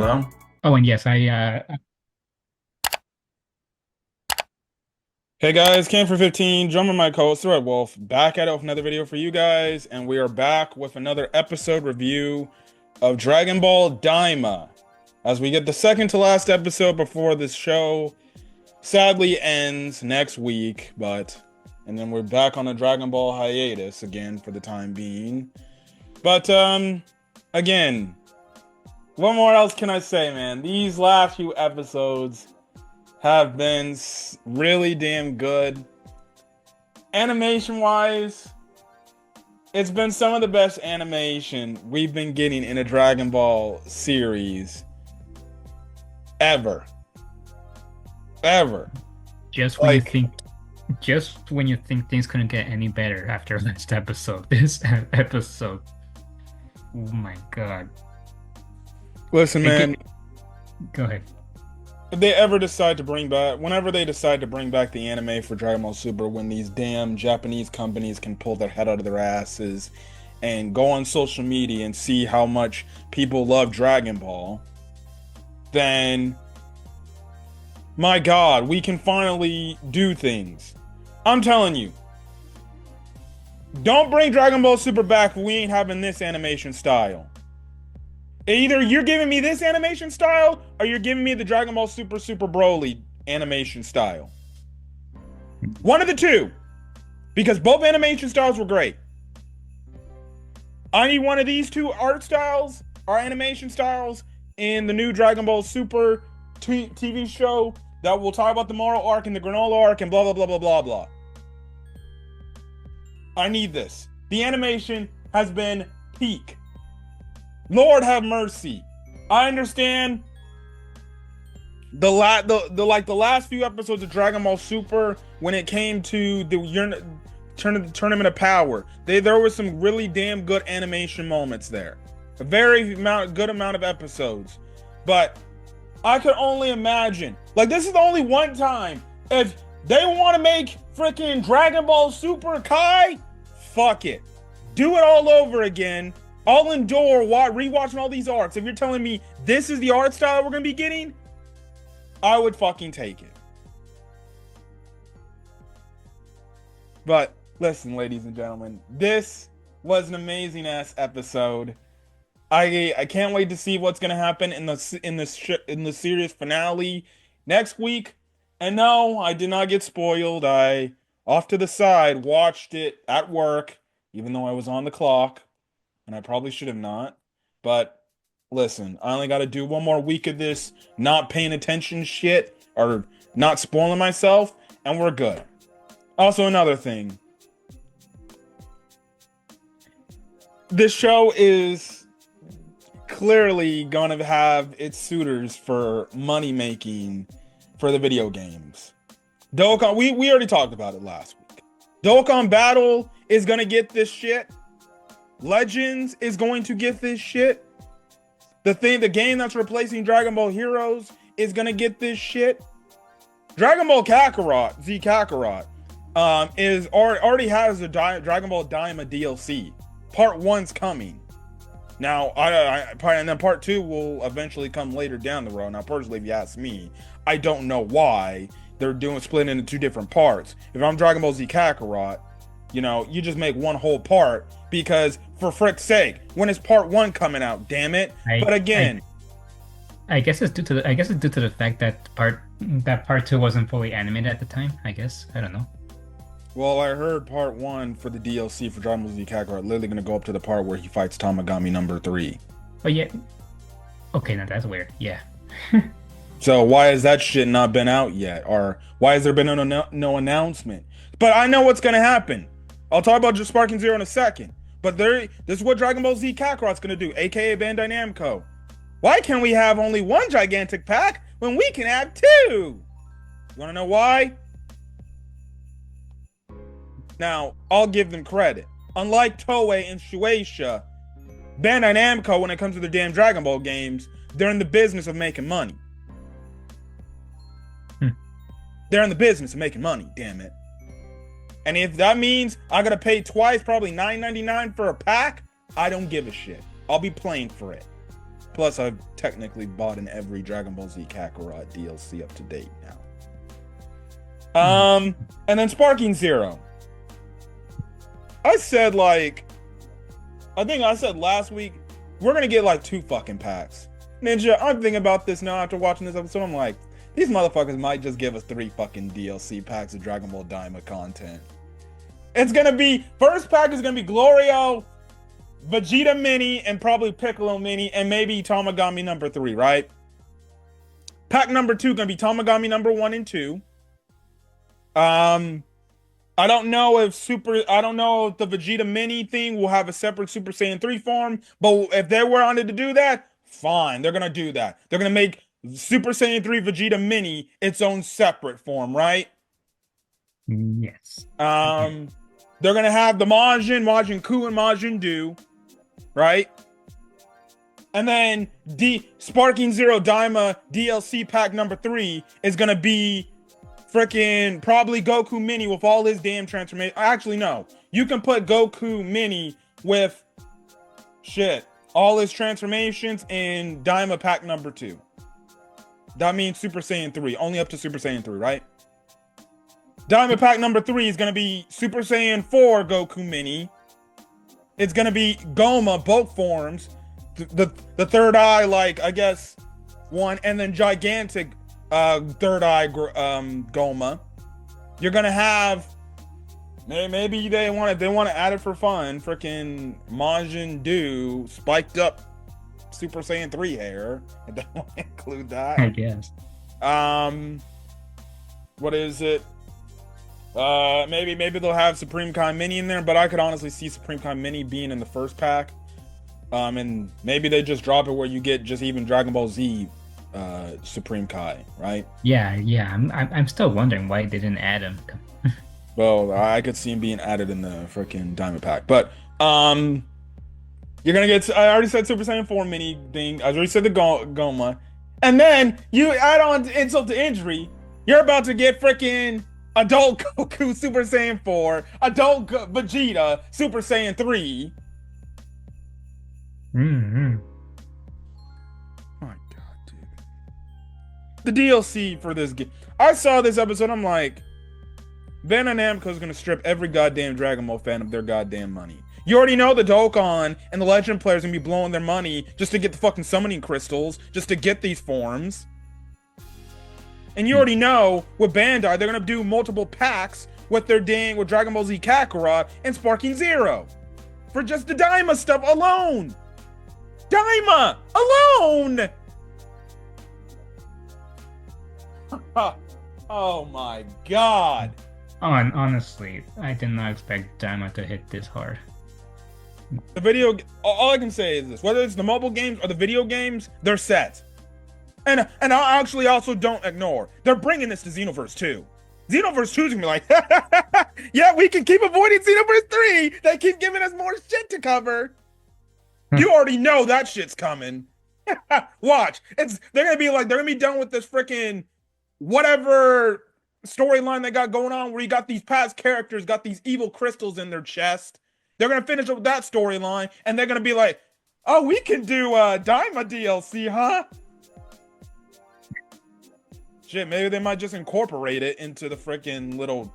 Hello? Oh, and yes, Hey guys, Cam for 15, drummer my co-host Red Wolf, back at it with another video for you guys, and we are back with another episode review of Dragon Ball Daima. As we get the second to last episode before this show sadly ends next week, and then we're back on a Dragon Ball hiatus again for the time being. But again, what more else can I say, man? These last few episodes have been really damn good. Animation wise, it's been some of the best animation we've been getting in a Dragon Ball series ever. Ever. just when you Like, think, just when you think things couldn't get any better after last episode, this episode, oh my God. listen, It get, man, Go ahead. if they ever decide to bring back, whenever they decide to bring back the anime for Dragon Ball Super, when these damn Japanese companies can pull their head out of their asses and go on social media and see how much people love Dragon Ball, then my God, we can finally do things. I'm telling you, don't bring Dragon Ball Super back if we ain't having this animation style. Either you're giving me this animation style or you're giving me the Dragon Ball Super Super Broly animation style. One of the two. Because both animation styles were great. I need one of these two art styles or animation styles in the new Dragon Ball Super TV show that will talk about the Moro arc and the Granola arc and blah, blah, blah, blah, blah, blah. I need this. The animation has been peak. Lord have mercy. I understand the last few episodes of Dragon Ball Super when it came to the tournament of power. There was some really damn good animation moments there. A very good amount of episodes. But I could only imagine. Like, this is the only one time if they want to make freaking Dragon Ball Super Kai, fuck it. Do it all over again. I'll endure rewatching all these arcs. If you're telling me this is the art style we're going to be getting, I would fucking take it. But listen, ladies and gentlemen, this was an amazing ass episode. I can't wait to see what's going to happen in the series finale next week. And no, I did not get spoiled. I off to the side watched it at work, even though I was on the clock. And I probably should have not. But listen, I only got to do one more week of this not paying attention shit or not spoiling myself, and we're good. Also, another thing. This show is clearly gonna have its suitors for money making for the video games. Dokkan, we already talked about it last week. Dokkan Battle is gonna get this shit. Legends is going to get this shit. The game that's replacing Dragon Ball Heroes is gonna get this shit. Dragon Ball Kakarot, Z Kakarot, already has a Dragon Ball Daima DLC. Part 1's coming. Now, and then part 2 will eventually come later down the road. Now, personally, if you ask me, I don't know why they're splitting into two different parts. If I'm Dragon Ball Z Kakarot, you just make one whole part because, for frick's sake, when is part 1 coming out? Damn it! I, But I, again, I guess it's due to the fact that part two wasn't fully animated at the time. I guess I don't know. well, I heard part 1 for the DLC for Dragon Ball Z Kakarot literally gonna go up to the part where he fights Tamagami number 3. But yeah, okay, now that's weird. Yeah. So why has that shit not been out yet? Or why has there been no announcement? But I know what's gonna happen. I'll talk about just Sparking Zero in a second. But this is what Dragon Ball Z Kakarot's gonna do, aka Bandai Namco. Why can't we have only one gigantic pack when we can have two? You wanna know why? Now, I'll give them credit. Unlike Toei and Shueisha, Bandai Namco, when it comes to the damn Dragon Ball games, they're in the business of making money. Hmm. They're in the business of making money, damn it. And if that means I gotta pay twice, probably $9.99 for a pack, I don't give a shit. I'll be playing for it. Plus, I've technically bought in every Dragon Ball Z Kakarot DLC up to date now. And then Sparking Zero. I said like, I think I said last week, we're gonna get like 2 fucking packs. Ninja, I'm thinking about this now after watching this episode. I'm like, these motherfuckers might just give us 3 fucking DLC packs of Dragon Ball Daima content. It's gonna be, first pack is gonna be Glorio, Vegeta Mini, and probably Piccolo Mini, and maybe Tamagami number 3, right? Pack number 2 gonna be Tamagami number 1 and 2. I don't know if the Vegeta Mini thing will have a separate Super Saiyan 3 form, but if they were wanted to do that, fine, they're gonna do that. They're gonna make Super Saiyan 3 Vegeta Mini its own separate form, right? Yes. They're gonna have the Majin Ku, and Majin Du, right? And then Sparking Zero Daima DLC pack number 3 is gonna be freaking probably Goku Mini with all his damn transformation. Actually, no. You can put Goku Mini with all his transformations in Daima pack number 2. That means Super Saiyan 3, only up to Super Saiyan 3, right? Daima pack number 3 is gonna be Super Saiyan 4 Goku Mini. It's gonna be Goma, both forms. The third eye, like, I guess, one, and then gigantic third eye Goma. You're gonna have, maybe they want to add it for fun, freaking Majin Du spiked up Super Saiyan 3 hair. I don't want to include that, I guess. What is it? Maybe they'll have Supreme Kai Mini in there, but I could honestly see Supreme Kai Mini being in the first pack. And maybe they just drop it where you get just even Dragon Ball Z Supreme Kai, right? Yeah. I'm still wondering why they didn't add him. Well, I could see him being added in the freaking Diamond Pack, but you're gonna get. I already said Super Saiyan 4 Mini thing. I already said the Goma, and then you add on insult to injury. You're about to get freaking adult Goku Super Saiyan 4, adult Vegeta Super Saiyan 3. Mm-hmm. My God, dude. The DLC for this game. I saw this episode, I'm like, Bandai Namco's gonna strip every goddamn Dragon Ball fan of their goddamn money. You already know the Dokkan and the Legend players gonna be blowing their money just to get the fucking summoning crystals, just to get these forms. And you already know with Bandai, they're gonna do multiple packs with with Dragon Ball Z Kakarot and Sparking Zero. For just the Daima stuff alone. Daima alone! Oh my God. Honestly, I did not expect Daima to hit this hard. The video, all I can say is this: whether it's the mobile games or the video games, they're set. And I actually also don't ignore, they're bringing this to Xenoverse 2. Xenoverse 2 is gonna be like, yeah, we can keep avoiding Xenoverse 3. They keep giving us more shit to cover. You already know that shit's coming. Watch, they're gonna be done with this freaking whatever storyline they got going on, where you got these past characters got these evil crystals in their chest. They're gonna finish up with that storyline, and they're gonna be like, oh, we can do Daima DLC, huh? Shit, maybe they might just incorporate it into the freaking little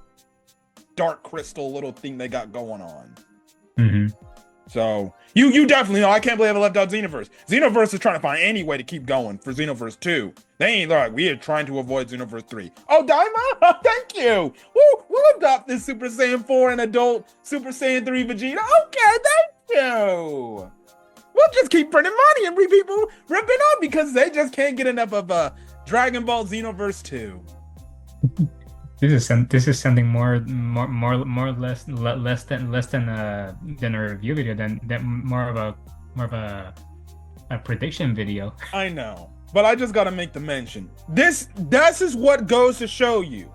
dark crystal little thing they got going on. Mm-hmm. So you definitely know, I can't believe I left out Xenoverse. Xenoverse is trying to find any way to keep going for Xenoverse 2. They ain't like, we are trying to avoid Xenoverse 3. Oh, Daima? Thank you. We'll adopt this Super Saiyan 4 and adult Super Saiyan 3 Vegeta. Okay, thank you. We'll just keep printing money and people ripping up because they just can't get enough of Dragon Ball Xenoverse 2. This is something more or less than a review video than more of a prediction video. I know, but I just gotta make the mention. This is what goes to show you.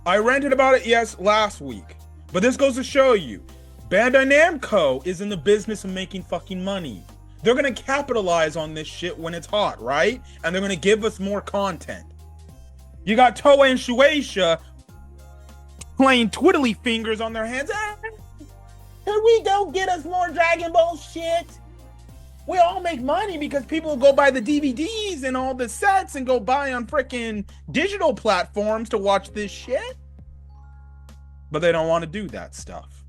I ranted about it last week, but this goes to show you, Bandai Namco is in the business of making fucking money. They're gonna capitalize on this shit when it's hot, right? And they're gonna give us more content. You got Toei and Shueisha playing twiddly fingers on their hands. Here we go, get us more Dragon Ball shit. We all make money because people go buy the DVDs and all the sets and go buy on freaking digital platforms to watch this shit. But they don't want to do that stuff.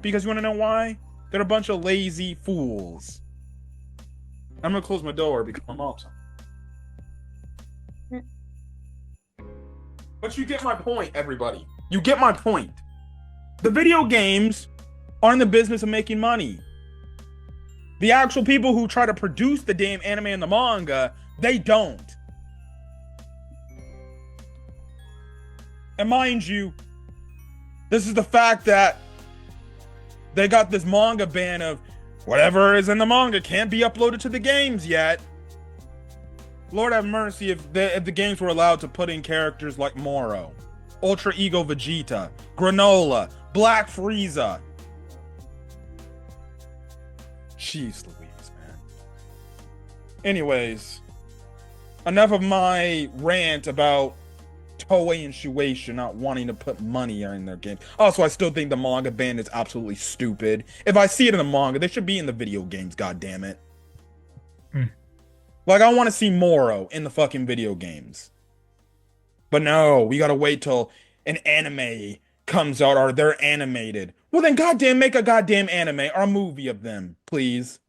Because you want to know why? They're a bunch of lazy fools. I'm going to close my door because my mom's on. But you get my point, everybody. You get my point. The video games are in the business of making money. The actual people who try to produce the damn anime and the manga, they don't. And mind you, this is the fact that they got this manga ban of whatever is in the manga can't be uploaded to the games yet. Lord have mercy if the games were allowed to put in characters like Moro, Ultra Ego Vegeta, Granola, Black Frieza. Jeez Louise, man. Anyways, enough of my rant about Toei and Shueisha not wanting to put money in their games. Also, I still think the manga ban is absolutely stupid. If I see it in the manga, they should be in the video games, goddammit. Like, I want to see Moro in the fucking video games. But no, we gotta wait till an anime comes out or they're animated. Well then goddamn make a goddamn anime or a movie of them, please.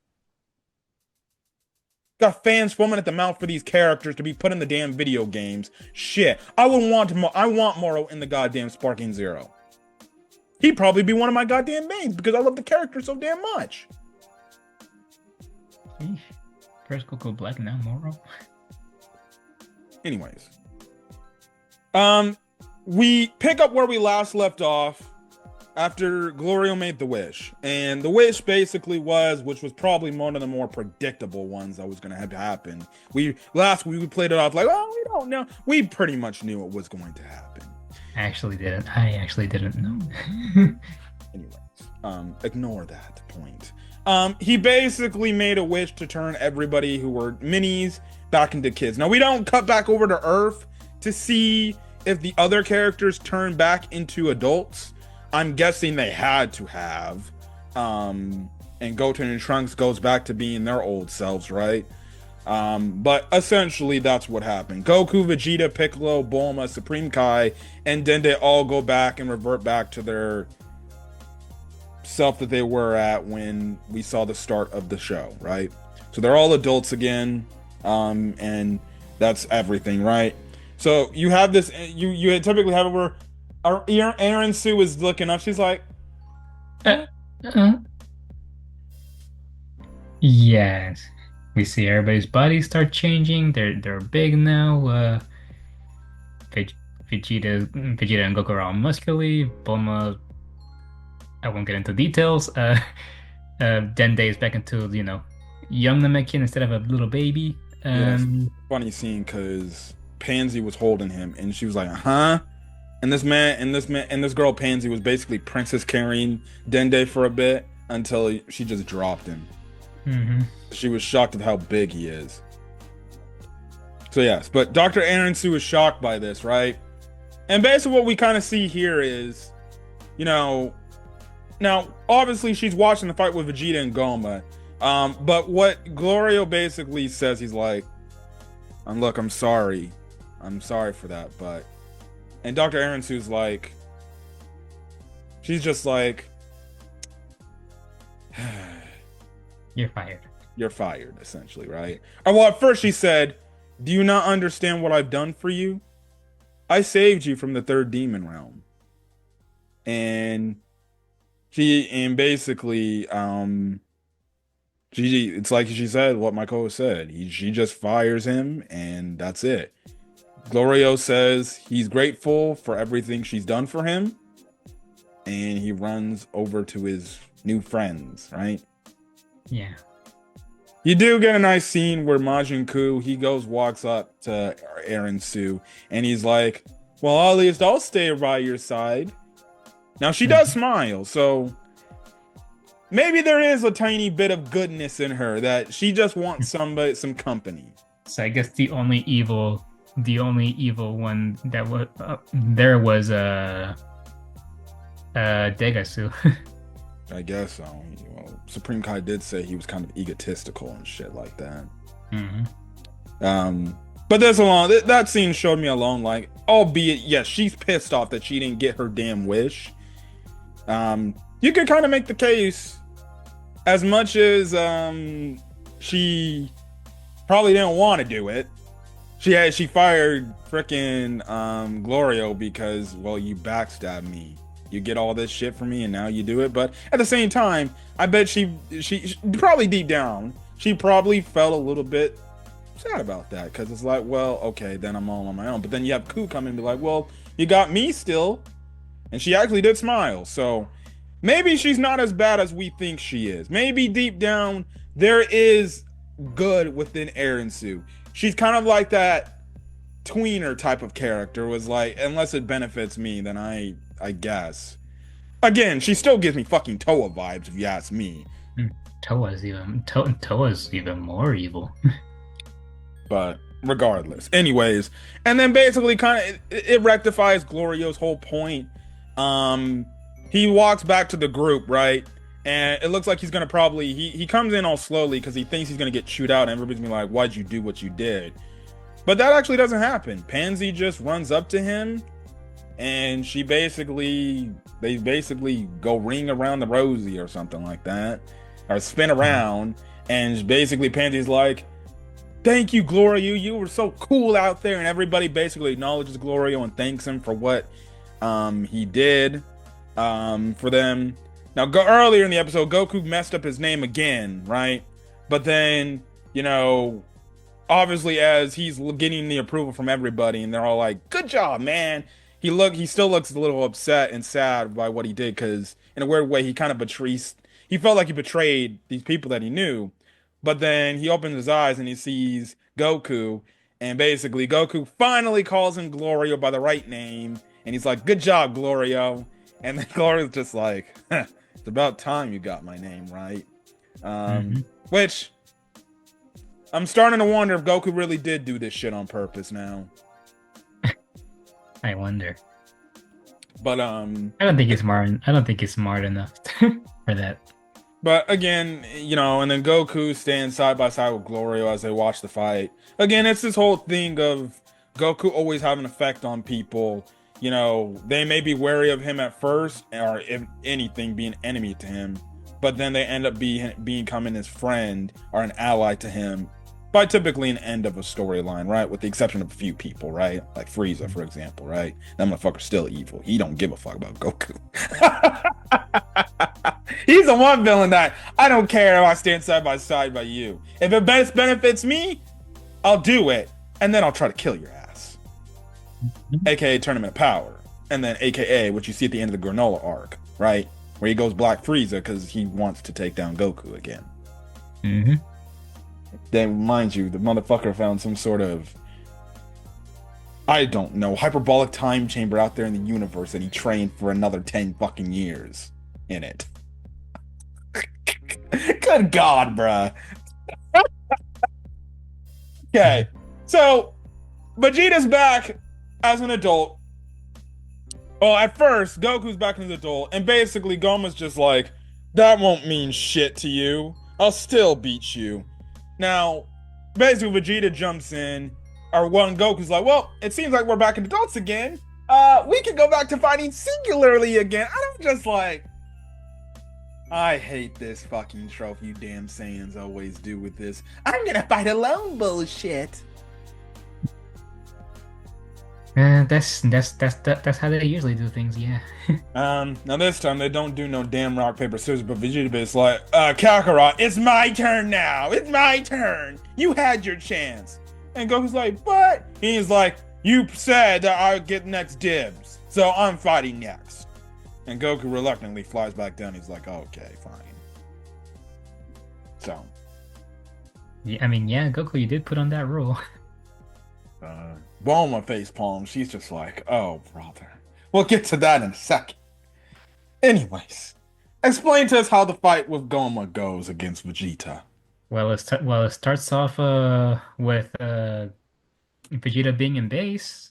Got fans foaming at the mouth for these characters to be put in the damn video games. Shit. I want Moro in the goddamn Sparking Zero. He'd probably be one of my goddamn mains because I love the character so damn much. First Goku Black, now Moro. Anyways. We pick up where we last left off after Glorio made the wish. And the wish basically was, which was probably one of the more predictable ones that was going to have to happen. Last week we played it off like, oh, we don't know. We pretty much knew it was going to happen. I actually didn't know. Anyways, ignore that point. He basically made a wish to turn everybody who were minis back into kids. Now, we don't cut back over to Earth to see if the other characters turn back into adults. I'm guessing they had to have. And Goten and Trunks goes back to being their old selves, right? But essentially that's what happened. Goku, Vegeta, Piccolo, Bulma, Supreme Kai, and Dende all go back and revert back to their self that they were at when we saw the start of the show, right? So they're all adults again, and that's everything, right? So you have this, you typically have it where Aaron Sue is looking up. She's like, yes. We see everybody's bodies start changing. They're big now. Vegeta and Goku are all muscly. Bulma, I won't get into details. Dende is back into, young Namekian instead of a little baby. Funny scene because Pansy was holding him and she was like, huh? And this girl Pansy was basically princess carrying Dende for a bit until she just dropped him. Mm-hmm. She was shocked at how big he is. So yes, but Dr. Aaron Sue is shocked by this, right? And basically what we kind of see here is, now obviously she's watching the fight with Vegeta and Goma. But what Glorio basically says, he's like, and look, I'm sorry for that, but, and Dr. Aaron Sue's like, she's just like, you're fired. You're fired, essentially, right? Well, at first she said, do you not understand what I've done for you? I saved you from the third demon realm. And basically, it's like she said, what my co-host said. She just fires him, and that's it. Glorio says he's grateful for everything she's done for him, and he runs over to his new friends, right? Yeah. You do get a nice scene where Majin Ku, he walks up to Aaron Sue, and he's like, well, at least I'll stay by your side. Now, she does smile, so maybe there is a tiny bit of goodness in her that she just wants some company. So I guess the only evil one that was there was Degasu. I guess so. Well, Supreme Kai did say he was kind of egotistical and shit like that. Hmm. Um, but there's a long that scene showed me alone, like, albeit, yes, she's pissed off that she didn't get her damn wish. You could kind of make the case as much as she probably didn't want to do it. She fired frickin' Glorio because, well, you backstabbed me. You get all this shit from me and now you do it. But at the same time, I bet she probably deep down, she probably felt a little bit sad about that because it's like, well, okay, then I'm all on my own. But then you have Ku come in and be like, well, you got me still. And she actually did smile. So maybe she's not as bad as we think she is. Maybe deep down there is good within Eren Sue. She's kind of like that tweener type of character. Was like, unless it benefits me, then I guess. Again, she still gives me fucking Toa vibes if you ask me. Toa's even more evil. But regardless, anyways, and then basically kind of it rectifies Glorio's whole point. He walks back to the group, right? And it looks like he's gonna probably he comes in all slowly because he thinks he's gonna get chewed out, and everybody's gonna be like, "Why'd you do what you did?" But that actually doesn't happen. Pansy just runs up to him, and they basically go ring around the rosy or something like that, or spin around, and basically Pansy's like, "Thank you, Gloria. You were so cool out there," and everybody basically acknowledges Glorio and thanks him for what he did for them. Now, earlier in the episode, Goku messed up his name again, right? But then, obviously, as he's getting the approval from everybody, and they're all like, "Good job, man." He still looks a little upset and sad by what he did, because in a weird way, he kind of betrays. He felt like he betrayed these people that he knew. But then he opens his eyes and he sees Goku, and basically Goku finally calls him Glorio by the right name, and he's like, "Good job, Glorio." And then Glorio's just like, "It's about time you got my name right." Which I'm starting to wonder if Goku really did do this shit on purpose now. I wonder. But I don't think he's smart. I don't think he's smart enough for that. But again, and then Goku stands side by side with Glorio as they watch the fight. Again, it's this whole thing of Goku always having an effect on people. They may be wary of him at first, or if anything, be an enemy to him. But then they end up becoming his friend or an ally to him by typically an end of a storyline, right? With the exception of a few people, right? Like Frieza, for example, right? That motherfucker's still evil. He don't give a fuck about Goku. He's the one villain that I don't care if I stand side by side by you. If it best benefits me, I'll do it, and then I'll try to kill your ass. AKA Tournament of Power, and then AKA what you see at the end of the Granola arc, right? Where he goes Black Frieza because he wants to take down Goku again. Then, mind you, the motherfucker found some sort of, I don't know, hyperbolic time chamber out there in the universe that he trained for another 10 fucking years in it. Good God, bruh. Okay, so Vegeta's back as an adult. Well, at first, Goku's back as an adult, and basically Goma's just like, "That won't mean shit to you. I'll still beat you." Now, basically Vegeta jumps in, or one Goku's like, "Well, it seems like we're back in adults again. We can go back to fighting singularly again." I'm just like, I hate this fucking trope you damn Saiyans always do with this "I'm gonna fight alone" bullshit. That's how they usually do things, yeah. Now this time they don't do no damn rock, paper, scissors, but Vegeta is like, Kakarot, it's my turn now. It's my turn. You had your chance. And Goku's like, "But," he's like, "You said that I would get next dibs, so I'm fighting next." And Goku reluctantly flies back down. He's like, "Okay, fine." So. Yeah, I mean, yeah, Goku, you did put on that rule. Bulma face palm. She's just like, "Oh, brother." We'll get to that in a second. Anyways, explain to us how the fight with Goma goes against Vegeta. Well, it starts off with Vegeta being in base,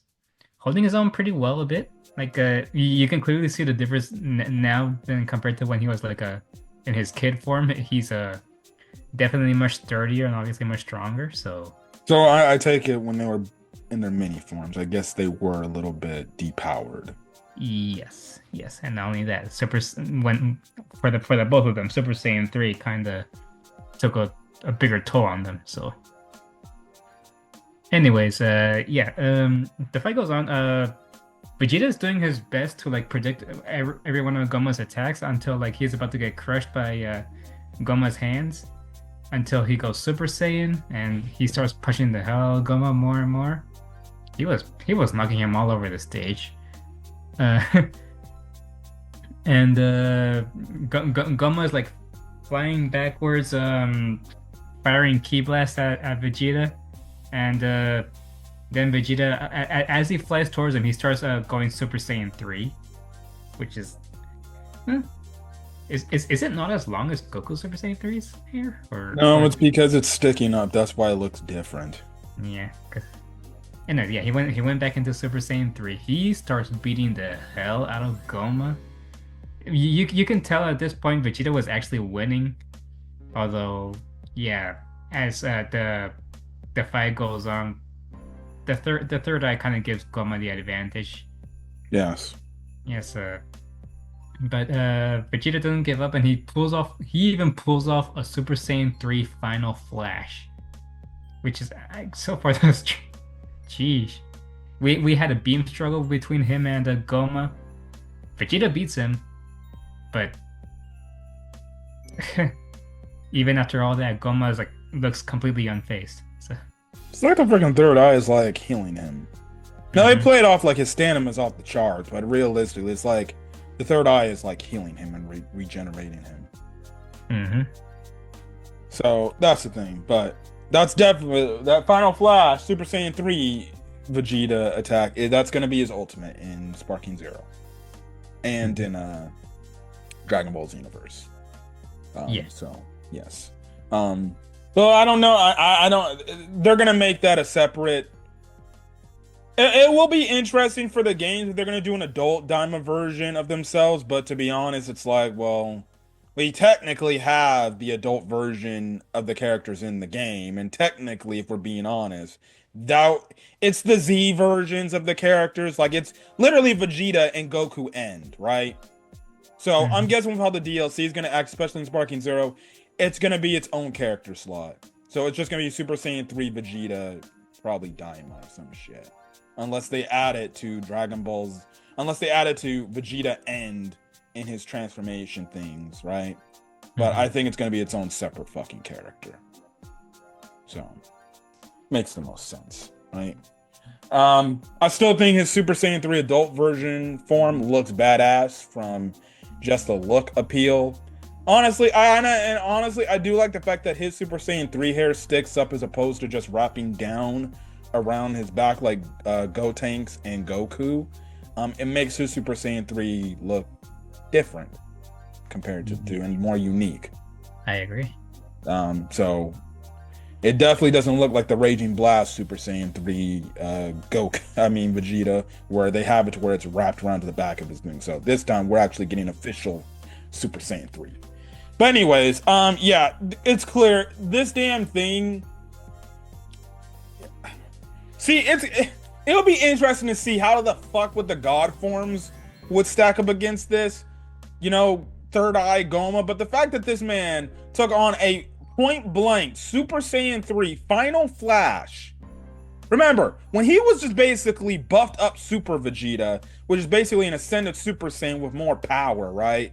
holding his own pretty well a bit. Like you can clearly see the difference now than compared to when he was like in his kid form. He's definitely much sturdier and obviously much stronger. So I take it when they were in their mini forms, I guess they were a little bit depowered. yes, yes, and not only that, when for the both of them, Super Saiyan 3 kind of took a bigger toll on them. So, anyways, yeah, the fight goes on. Vegeta is doing his best to like predict every one of Goma's attacks until like he's about to get crushed by Goma's hands. Until he goes Super Saiyan and he starts pushing the hell out of Goma more and more. He was knocking him all over the stage. And Goma is like flying backwards, firing Ki Blast at Vegeta, and then Vegeta, as he flies towards him, he starts going Super Saiyan 3, which is. Is it not as long as Goku Super Saiyan 3's hair? No, it's because it's sticking up. That's why it looks different. Yeah. And yeah, he went back into Super Saiyan 3. He starts beating the hell out of Goma. You can tell at this point Vegeta was actually winning. Although, yeah, as the fight goes on, the third eye kind of gives Goma the advantage. Yes. Yes, but Vegeta doesn't give up, and he even pulls off a Super Saiyan 3 Final Flash, which is so far that's jeez. We had a beam struggle between him and Goma. Vegeta beats him, but even after all that, Goma is looks completely unfazed. So it's like the freaking third eye is like healing him. Now they play it off like his stamina is off the charts, but realistically, it's like the third eye is like healing him and regenerating him. Mm-hmm. So that's the thing. But that's definitely that Final Flash Super Saiyan 3 Vegeta attack. That's going to be his ultimate in Sparking Zero and in Dragon Ball's universe. Yeah. So yes. So I don't know. I don't. They're going to make that a separate. It will be interesting for the games if they're going to do an adult Daima version of themselves, but to be honest, it's like, well, we technically have the adult version of the characters in the game, and technically, if we're being honest, it's the Z versions of the characters. Like, it's literally Vegeta and Goku end, right? So I'm guessing with how the DLC is going to act, especially in Sparking Zero, it's going to be its own character slot. So it's just going to be Super Saiyan 3 Vegeta, probably Daima or some shit. Unless they add it to Vegeta end in his transformation things, right? But I think it's going to be its own separate fucking character. So, makes the most sense, right? I still think his Super Saiyan 3 adult version form looks badass from just the look appeal. Honestly, I do like the fact that his Super Saiyan 3 hair sticks up as opposed to just wrapping down around his back like Gotenks and Goku. It makes his Super Saiyan 3 look different compared to and more unique. I agree. So it definitely doesn't look like the Raging Blast Super Saiyan 3 Vegeta, where they have it to where it's wrapped around to the back of his thing. So this time we're actually getting official Super Saiyan 3. But anyways, yeah, it's clear this damn thing. See, it'll be interesting to see how the fuck would the God forms would stack up against this, third eye Goma. But the fact that this man took on a point blank Super Saiyan 3 Final Flash. Remember, when he was just basically buffed up Super Vegeta, which is basically an ascended Super Saiyan with more power, right?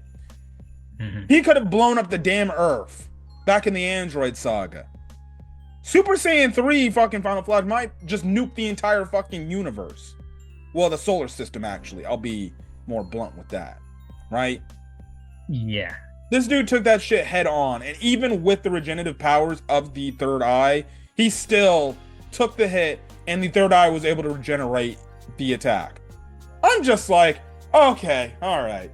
He could have blown up the damn Earth back in the Android saga. Super Saiyan 3 fucking Final Flash might just nuke the entire fucking universe. Well, the solar system, actually. I'll be more blunt with that. Right? Yeah. This dude took that shit head on. And even with the regenerative powers of the third eye, he still took the hit and the third eye was able to regenerate the attack. I'm just like, okay, alright.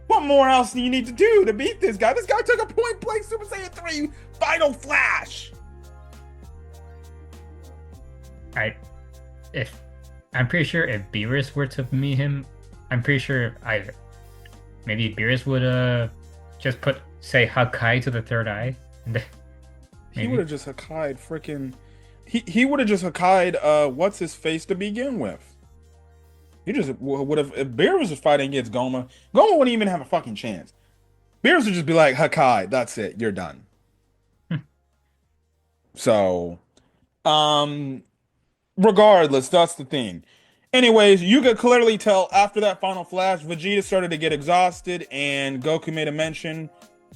What more else do you need to do to beat this guy? This guy took a point blank Super Saiyan 3 Final Flash. If I'm pretty sure if Beerus were to meet him, I'm pretty sure I maybe Beerus would just say Hakai to the third eye. And He would have just Hakai'd freaking. He would have just Hakai'd what's his face to begin with. He just would have, if Beerus was fighting against Goma wouldn't even have a fucking chance. Beerus would just be like, Hakai, that's it, you're done. So, regardless, that's the thing. Anyways, you could clearly tell after that final flash, Vegeta started to get exhausted, and Goku made a mention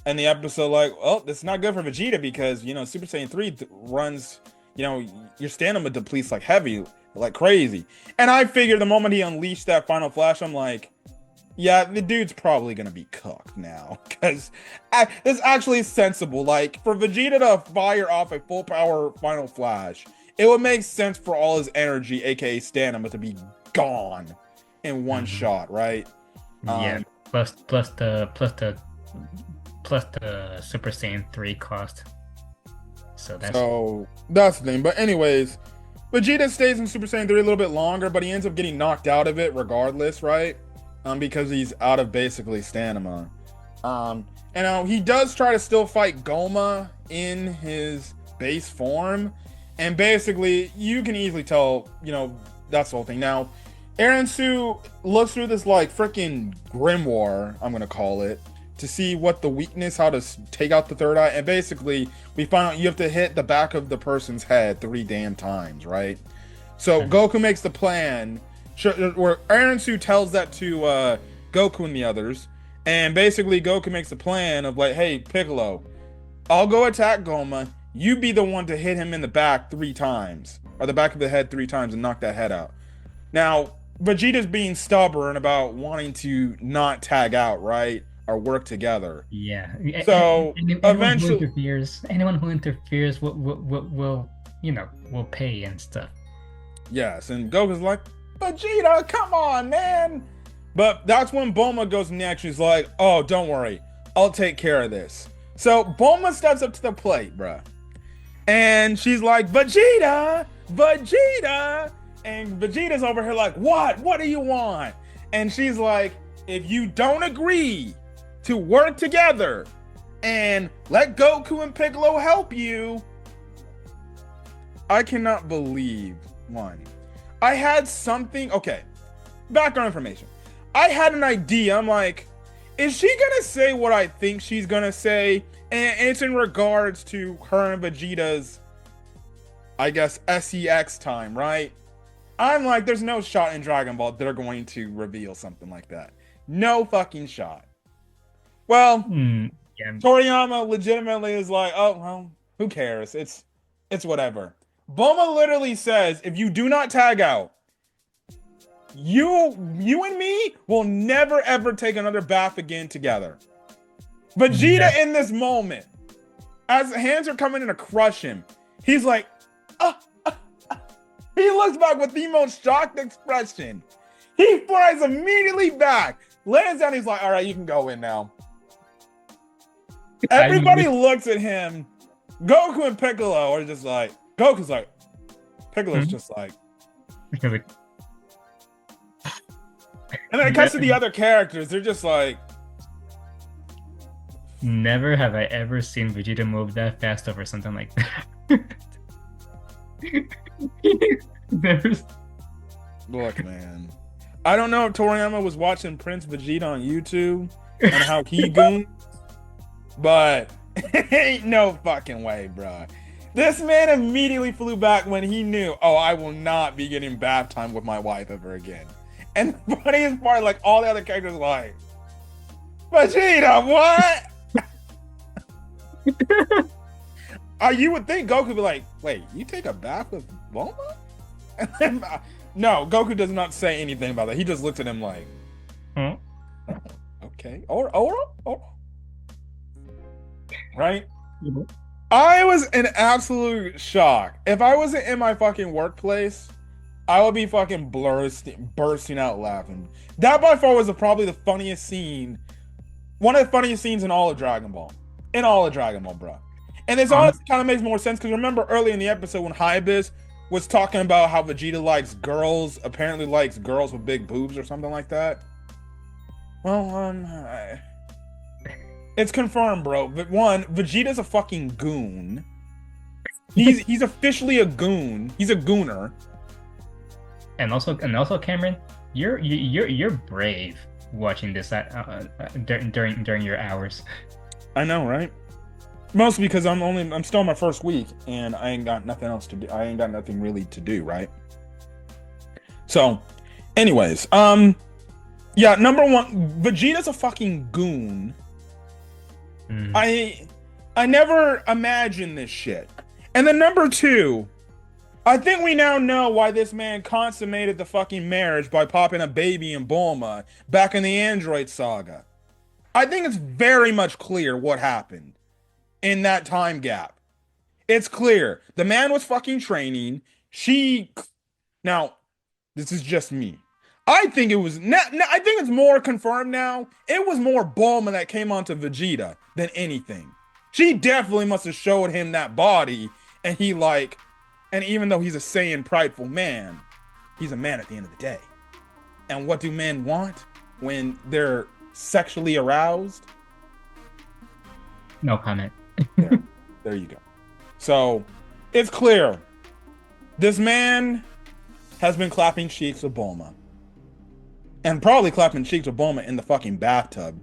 in the episode like, oh, this is not good for Vegeta because, you know, Super Saiyan 3 runs, you know, your stamina depletes like heavy, like crazy. And I figured the moment he unleashed that final flash, I'm like, yeah, the dude's probably gonna be cooked now, because it's actually sensible. Like, for Vegeta to fire off a full power final flash, it would make sense for all his energy, aka stamina, to be gone in one shot, right? Yeah. Plus the Super Saiyan 3 cost. So that's the thing. But anyways, Vegeta stays in Super Saiyan 3 a little bit longer, but he ends up getting knocked out of it regardless, right? Because he's out of basically stamina. And he does try to still fight Goma in his base form. And basically, you can easily tell, you know, that's the whole thing. Now, Eren Su looks through this, like, freaking grimoire, I'm going to call it, to see what the weakness, how to take out the third eye. And basically, we find out you have to hit the back of the person's head 3 damn times, right? So Goku makes the plan, where Eren Su tells that to Goku and the others. And basically, Goku makes the plan of like, hey, Piccolo, I'll go attack Goma. You be the one to hit him in the back 3 times, or the back of the head 3 times, and knock that head out. Now, Vegeta's being stubborn about wanting to not tag out, right? Or work together. Yeah. So eventually, anyone who interferes will you know, will pay and stuff. Yes, and Goku's like, Vegeta, come on, man. But that's when Bulma goes next. She's like, oh, don't worry, I'll take care of this. So Bulma steps up to the plate, bruh. And she's like, Vegeta, Vegeta. And Vegeta's over here like, what? What do you want? And she's like, if you don't agree to work together and let Goku and Piccolo help you. I cannot believe, one, I had something, okay, background information. I had an idea. I'm like, is she gonna say what I think she's gonna say? And it's in regards to her and Vegeta's, I guess, SEX time, right? I'm like, there's no shot in Dragon Ball they're going to reveal something like that. No fucking shot. Well, Toriyama legitimately is like, oh, well, who cares? It's whatever. Bulma literally says, if you do not tag out, you and me will never ever take another bath again together. Vegeta in this moment, as the hands are coming in to crush him, he's like, he looks back with the most shocked expression. He flies immediately back, lands down, he's like, all right, you can go in now. Everybody looks at him. Goku and Piccolo are just like, Goku's like, Piccolo's just like. And then it comes to the other characters, they're just like. Never have I ever seen Vegeta move that fast over something like that. Never. Look, man. I don't know if Toriyama was watching Prince Vegeta on YouTube and how he goons, but ain't no fucking way, bro. This man immediately flew back when he knew, oh, I will not be getting bath time with my wife ever again. And the funniest part, like, all the other characters are like, Vegeta, what? You would think Goku would be like, wait, you take a bath with Bulma? No, Goku does not say anything about that. He just looks at him like, okay, right? Mm-hmm. I was in absolute shock. If I wasn't in my fucking workplace, I would be fucking bursting out laughing. That by far was probably the funniest scene, one of the funniest scenes in all of Dragon Ball. In all of Dragon Ball, bro. And this honestly kind of makes more sense because remember early in the episode when Hyabis was talking about how Vegeta likes girls, apparently likes girls with big boobs or something like that. Well, it's confirmed, bro. But one, Vegeta's a fucking goon. He's officially a goon. He's a gooner. And also, Cameron, you're brave watching this during your hours. I know, right? Mostly because I'm still in my first week and I ain't got nothing else to do. I ain't got nothing really to do, right? So, anyways, yeah, number one, Vegeta's a fucking goon. I never imagined this shit. And then number two, I think we now know why this man consummated the fucking marriage by popping a baby in Bulma back in the Android saga. I think it's very much clear what happened in that time gap. It's clear. The man was fucking training. Now, this is just me. I think it's more confirmed now. It was more Bulma that came onto Vegeta than anything. She definitely must have showed him that body, and and even though he's a Saiyan prideful man, he's a man at the end of the day. And what do men want when they're sexually aroused? No comment. There you go. So, it's clear. This man has been clapping cheeks with Bulma. And probably clapping cheeks with Bulma in the fucking bathtub.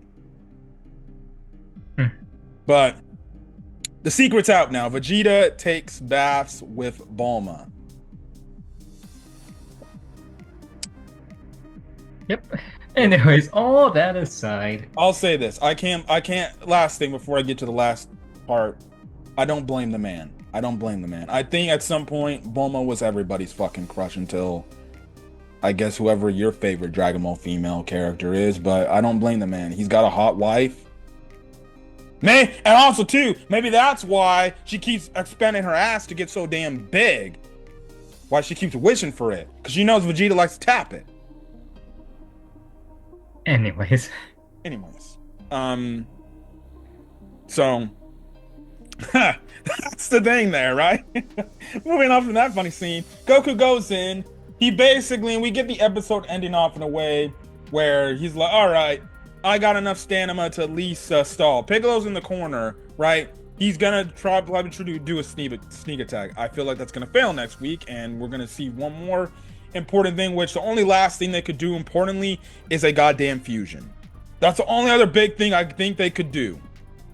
But the secret's out now. Vegeta takes baths with Bulma. Yep. Anyways, all that aside, I'll say this. I can't last thing before I get to the last part. I don't blame the man. I think at some point Bulma was everybody's fucking crush until I guess whoever your favorite Dragon Ball female character is, but I don't blame the man. He's got a hot wife. And also too, maybe that's why she keeps expanding her ass to get so damn big. Why she keeps wishing for it. Because she knows Vegeta likes to tap it. Anyways. So that's the thing there, right? Moving on from that funny scene, Goku goes in. He basically, and we get the episode ending off in a way where he's like, all right, I got enough stamina to at least stall. Piccolo's in the corner, right? He's gonna probably try to do a sneak attack. I feel like that's gonna fail next week, and we're gonna see one more important thing, which the only last thing they could do importantly is a goddamn fusion. That's the only other big thing I think they could do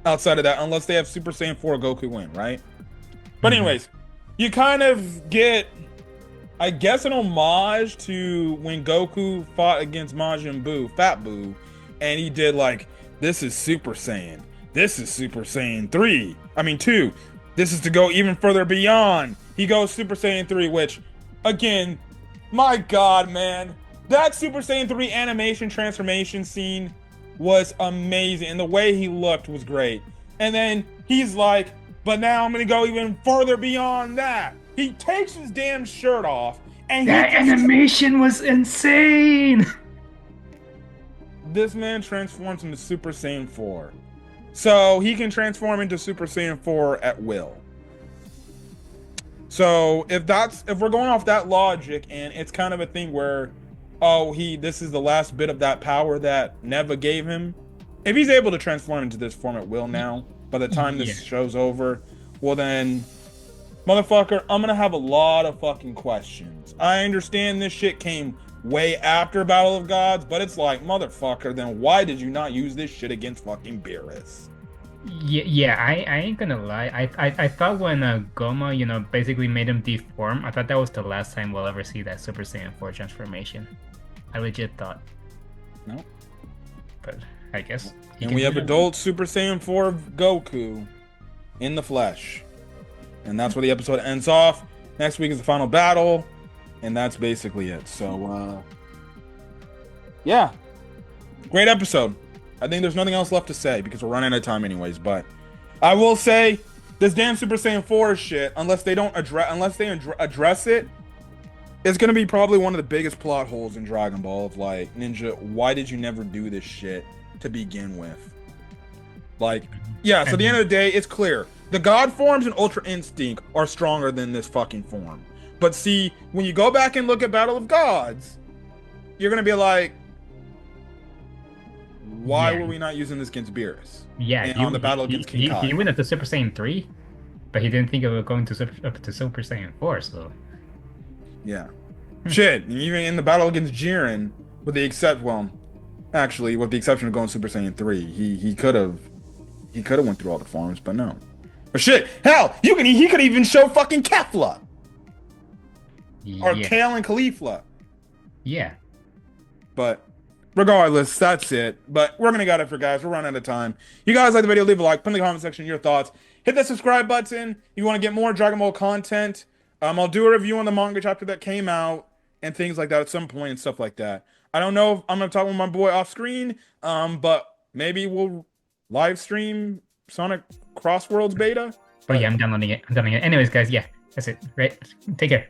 outside of that, unless they have Super Saiyan 4 Goku win, right? But anyways, you kind of get, I guess, an homage to when Goku fought against Majin Buu, Fat Buu, and he did like, this is Super Saiyan. This is Super Saiyan 2. This is to go even further beyond. He goes Super Saiyan 3, which, again, my God, man. That Super Saiyan 3 animation transformation scene was amazing. And the way he looked was great. And then he's like, but now I'm going to go even further beyond that. He takes his damn shirt off. And that animation was insane. This man transforms into Super Saiyan 4. So he can transform into Super Saiyan 4 at will. So if we're going off that logic, and it's kind of a thing where, this is the last bit of that power that Neva gave him. If he's able to transform into this form at will now, by the time this show's over, well then, motherfucker, I'm gonna have a lot of fucking questions. I understand this shit came way after Battle of Gods, but it's like, motherfucker, then why did you not use this shit against fucking Beerus? I ain't gonna lie. I thought when Goma, basically made him deform, I thought that was the last time we'll ever see that Super Saiyan 4 transformation. I legit thought. No. But I guess. And we have adult Super Saiyan 4 Goku in the flesh. And that's where the episode ends off. Next week is the final battle. And that's basically it. So, yeah. Great episode. I think there's nothing else left to say because we're running out of time anyways. But I will say this damn Super Saiyan 4 shit, unless they address it, it's going to be probably one of the biggest plot holes in Dragon Ball of like, Ninja, why did you never do this shit to begin with? Like, yeah, so at the end of the day, it's clear. The God forms and Ultra Instinct are stronger than this fucking form. But see, when you go back and look at Battle of Gods, you're gonna be like, why were we not using this against Beerus? Yeah, and on the battle against King Kai. He went up to Super Saiyan 3, but he didn't think of going to up to Super Saiyan 4, so... Yeah. Shit, even in the battle against Jiren, with the exception of going Super Saiyan 3, he could have went through all the forms, but no. But shit, hell, he could even show fucking Kefla! Or Kale and Caulifla. Yeah. But regardless, that's it. But we're gonna get it for guys. We're running out of time. You guys like the video, leave a like, put in the comment section your thoughts. Hit that subscribe button if you want to get more Dragon Ball content. I'll do a review on the manga chapter that came out and things like that at some point and stuff like that. I don't know if I'm gonna talk with my boy off screen, but maybe we'll live stream Sonic Crossworlds beta. But yeah, I'm downloading it. Anyways, guys, yeah, that's it. Right? Take care.